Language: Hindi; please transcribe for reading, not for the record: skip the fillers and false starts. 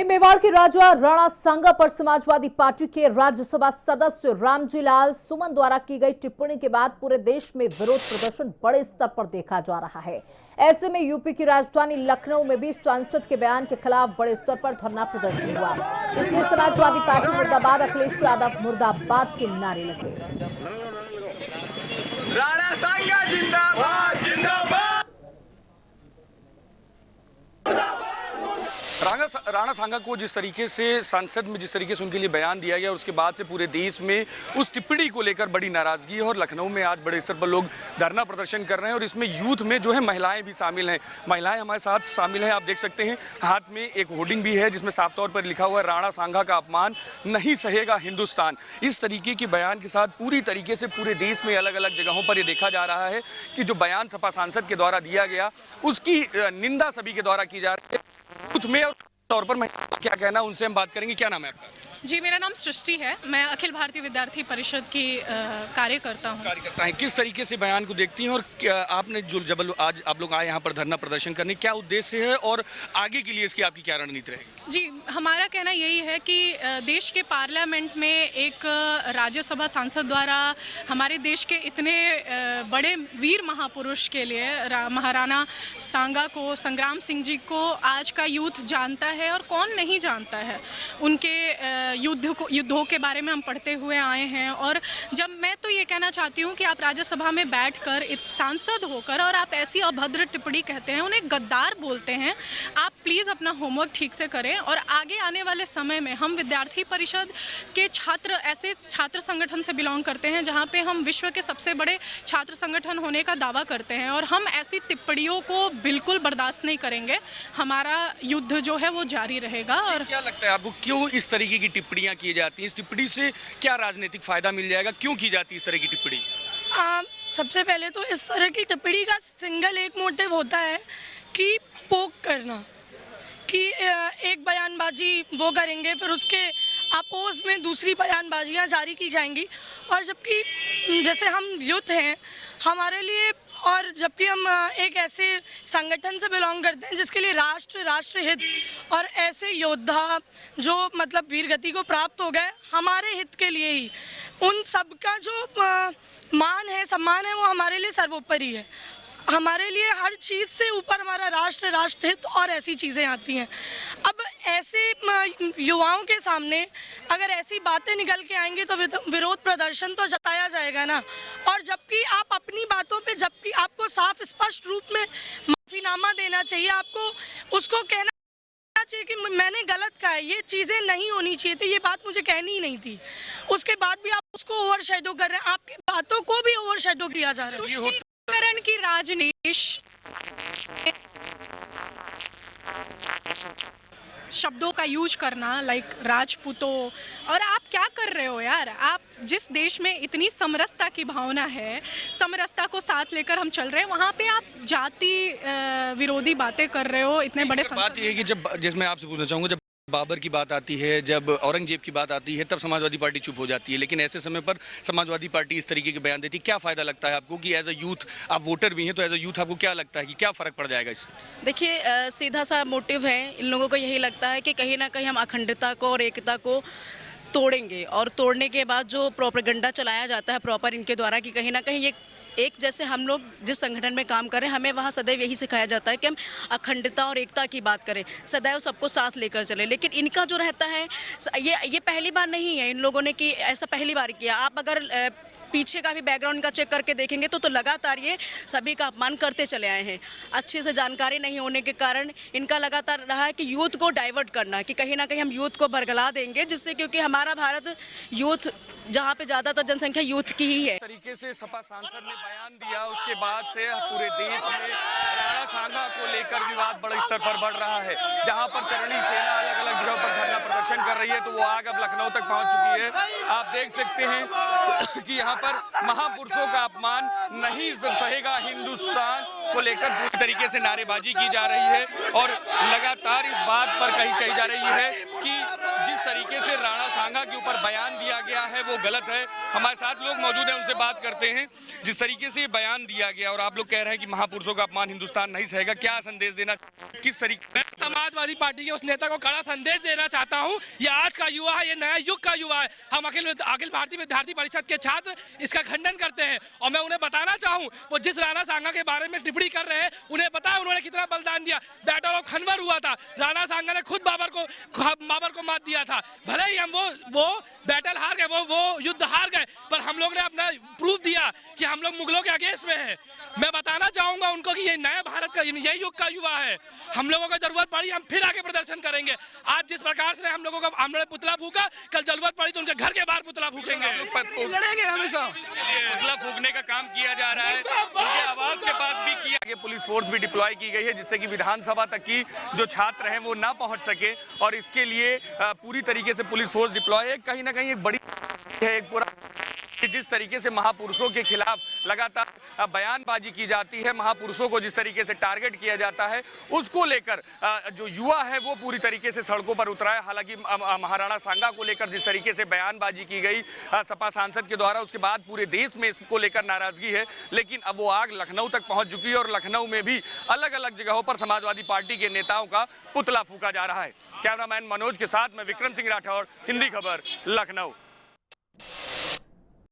मेवाड़ के राजा राणा सांगा पर समाजवादी पार्टी के राज्यसभा सदस्य रामजीलाल सुमन द्वारा की गई टिप्पणी के बाद पूरे देश में विरोध प्रदर्शन बड़े स्तर पर देखा जा रहा है। ऐसे में यूपी की राजधानी लखनऊ में भी सांसद के बयान के खिलाफ बड़े स्तर पर धरना प्रदर्शन हुआ। इसमें समाजवादी पार्टी मुर्दाबाद, अखिलेश यादव मुर्दाबाद के नारे लगे। राणा सांगा जिंदाबाद जिंदाबाद। राणा सांगा को जिस तरीके से संसद में जिस तरीके से उनके लिए बयान दिया गया, उसके बाद से पूरे देश में उस टिप्पणी को लेकर बड़ी नाराजगी है और लखनऊ में आज बड़े स्तर पर लोग धरना प्रदर्शन कर रहे हैं। और इसमें यूथ में जो है महिलाएं भी शामिल हैं। महिलाएं हमारे साथ शामिल हैं। आप देख सकते हैं हाथ में एक होर्डिंग भी है जिसमें साफ तौर पर लिखा हुआ है, राणा सांगा का अपमान नहीं सहेगा हिंदुस्तान। इस तरीके के बयान के साथ पूरी तरीके से पूरे देश में अलग अलग जगहों पर यह देखा जा रहा है कि जो बयान सपा सांसद के द्वारा दिया गया उसकी निंदा सभी के द्वारा की जा रही है। यूथ में तौर पर मैं क्या कहना, उनसे हम बात करेंगे। क्या नाम है आपका? जी, मेरा नाम सृष्टि है। मैं अखिल भारतीय विद्यार्थी परिषद की कार्यकर्ता हूँ। किस तरीके से बयान को देखती हैं और क्या आपने जो जब आज आप लोग आए यहाँ पर धरना प्रदर्शन करने, क्या उद्देश्य है और आगे के लिए इसकी आपकी क्या रणनीति रहेगी? जी, हमारा कहना यही है कि देश के पार्लियामेंट में एक राज्यसभा सांसद द्वारा हमारे देश के इतने बड़े वीर महापुरुष के लिए महाराणा सांगा को, संग्राम सिंह जी को आज का यूथ जानता है और कौन नहीं जानता है। उनके युद्धों के बारे में हम पढ़ते हुए आए हैं। और जब मैं तो ये कहना चाहती हूँ कि आप राज्यसभा में बैठकर सांसद होकर और आप ऐसी अभद्र टिप्पणी कहते हैं, उन्हें गद्दार बोलते हैं। आप प्लीज़ अपना होमवर्क ठीक से करें और आगे आने वाले समय में हम विद्यार्थी परिषद के छात्र ऐसे छात्र संगठन से बिलोंग करते हैं जहाँ पे हम विश्व के सबसे बड़े छात्र संगठन होने का दावा करते हैं और हम ऐसी टिप्पणियों को बिल्कुल बर्दाश्त नहीं करेंगे। हमारा युद्ध जो है वो जारी रहेगा। और क्या लगता है आपको, क्यों इस तरीके की टिप्पणियां की जाती हैं? इस टिप्पणी से क्या राजनीतिक फायदा मिल जाएगा? क्यों की जाती है इस तरह की टिप्पणी? सबसे पहले तो इस तरह की टिप्पणी का सिंगल एक मोटिव होता है कि पोक करना, कि एक बयानबाजी वो करेंगे, फिर उसके अपोज में दूसरी बयानबाजियां जारी की जाएंगी। और जबकि जैसे हम यूथ हैं, हमारे लिए, और जबकि हम एक ऐसे संगठन से बिलोंग करते हैं जिसके लिए राष्ट्रहित और ऐसे योद्धा जो मतलब वीर गति को प्राप्त हो गए, हमारे हित के लिए ही उन सब का जो मान है, सम्मान है, वो हमारे लिए सर्वोपरि है। हमारे लिए हर चीज़ से ऊपर हमारा राष्ट्रहित और ऐसी चीज़ें आती हैं। अब ऐसे युवाओं के सामने अगर ऐसी बातें निकल के आएंगी तो विरोध प्रदर्शन तो जताया जाएगा ना। और जबकि आप अपनी बातों पे, जबकि आपको साफ स्पष्ट रूप में माफीनामा देना चाहिए, आपको उसको कहना चाहिए कि मैंने गलत कहा है, ये चीज़ें नहीं होनी चाहिए थी, ये बात मुझे कहनी ही नहीं थी। उसके बाद भी आप उसको ओवरशैडो कर रहे हैं, आपकी बातों को भी ओवरशैडो किया जा रहा है। की राजनीति शब्दों का यूज करना, लाइक राजपूतों, और आप क्या कर रहे हो यार? आप जिस देश में इतनी समरसता की भावना है, समरसता को साथ लेकर हम चल रहे हैं, वहाँ पे आप जाति विरोधी बातें कर रहे हो। इतने बड़े बात ये है कि जब, जिसमें मैं आपसे पूछना चाहूँगा, जब बाबर की बात आती है, जब औरंगजेब की बात आती है, तब समाजवादी पार्टी चुप हो जाती है। लेकिन ऐसे समय पर समाजवादी पार्टी इस तरीके के बयान देती है। क्या फ़ायदा लगता है आपको कि एज अ यूथ, आप वोटर भी हैं, तो एज अ यूथ आपको क्या लगता है कि क्या फ़र्क पड़ जाएगा इससे? देखिए, सीधा सा मोटिव है इन लोगों को, यही लगता है कि कहीं ना कहीं हम अखंडता को और एकता को तोड़ेंगे, और तोड़ने के बाद जो प्रोपेगेंडा चलाया जाता है प्रॉपर इनके द्वारा कि कहीं ना कहीं ये एक, जैसे हम लोग जिस संगठन में काम कर रहे हैं, हमें वहाँ सदैव यही सिखाया जाता है कि हम अखंडता और एकता की बात करें, सदैव सबको साथ लेकर चले। लेकिन इनका जो रहता है, ये पहली बार नहीं है इन लोगों ने कि ऐसा पहली बार किया। आप अगर पीछे का भी बैकग्राउंड का चेक करके देखेंगे तो लगातार ये सभी का अपमान करते चले आए हैं। अच्छे से जानकारी नहीं होने के कारण इनका लगातार रहा है कि यूथ को डाइवर्ट करना, कि कहीं ना कहीं हम यूथ को बरगला देंगे, जिससे, क्योंकि हमारा भारत यूथ, जहाँ पे ज़्यादातर जनसंख्या यूथ की ही है। तरीके से सपा सांसद ने बयान दिया, उसके बाद से पूरे देश में राणा सांगा को लेकर विवाद बड़े स्तर पर बढ़ रहा है। जहाँ पर करणी सेना अलग अलग जगह पर धरना प्रदर्शन कर रही है, तो वो आग अब लखनऊ तक पहुँच चुकी है। आप देख सकते हैं कि यहाँ पर महापुरुषों का अपमान नहीं सहेगा हिंदुस्तान को लेकर पूरी तरीके से नारेबाजी की जा रही है। और लगातार इस बात पर कही जा रही है कि जिस तरीके से राणा सांगा के ऊपर बयान दिया गया है वो गलत है। हमारे साथ लोग मौजूद हैं, उनसे बात करते हैं। जिस तरीके से ये बयान दिया गया और आप लोग कह रहे हैं कि महापुरुषों का अपमान हिंदुस्तान नहीं सहेगा, क्या संदेश देना, किस तरीके? मैं समाजवादी पार्टी के उस नेता को कड़ा संदेश देना चाहता हूं। ये आज का युवा है, ये नया युग का युवा है। हम अखिल भारतीय विद्यार्थी परिषद के छात्र इसका खंडन करते हैं और मैं उन्हें बताना चाहूं, वो जिस राणा सांगा के बारे में टिप्पणी कर रहे हैं, उन्हें पता है उन्होंने कितना बलिदान दिया। बैटल ऑफ खनवर हुआ था, राणा सांगा ने खुद बाबर को मात दिया था। भले ही हम वो बैटल हार गए, वो युद्ध हार गए, पर हम लोग ने अपना प्रूफ दिया कि हम लोग मुगलों के अगेंस्ट में हैं। मैं बताना चाहूंगा उनको कि ये नया भारत का यही युग का युवा है। हम लोगों को जरूरत पड़ी हम फिर आगे प्रदर्शन करेंगे। आज जिस प्रकार से हम लोगों का हमने पुतला फूका, कल जरूरत पड़ी तो उनके घर के बाहर पुतला फूकेंगे, लड़ेंगे हमेशा। पुतला फूकने का काम किया जा रहा है, उनके आवास के पास भी किया गया। पुलिस फोर्स भी डिप्लॉय की गई है जिससे कि विधानसभा तक की जो छात्र हैं वो ना पहुंच सके, और इसके लिए पूरी तरीके से पुलिस फोर्स डिप्लॉय है। कहीं ना कहीं एक बड़ी है, एक पूरा जिस तरीके से महापुरुषों के खिलाफ लगातार बयानबाजी की जाती है, महापुरुषों को जिस तरीके से टारगेट किया जाता है, उसको लेकर जो युवा है वो पूरी तरीके से सड़कों पर उतरा है। हालांकि महाराणा सांगा को लेकर जिस तरीके से बयानबाजी की गई सपा सांसद के द्वारा, उसके बाद पूरे देश में इसको लेकर नाराजगी है, लेकिन अब वो आग लखनऊ तक पहुंच चुकी है और लखनऊ में भी अलग अलग जगहों पर समाजवादी पार्टी के नेताओं का पुतला फूका जा रहा है। कैमरामैन मनोज के साथ मैं विक्रम सिंह राठौर, हिंदी खबर, लखनऊ।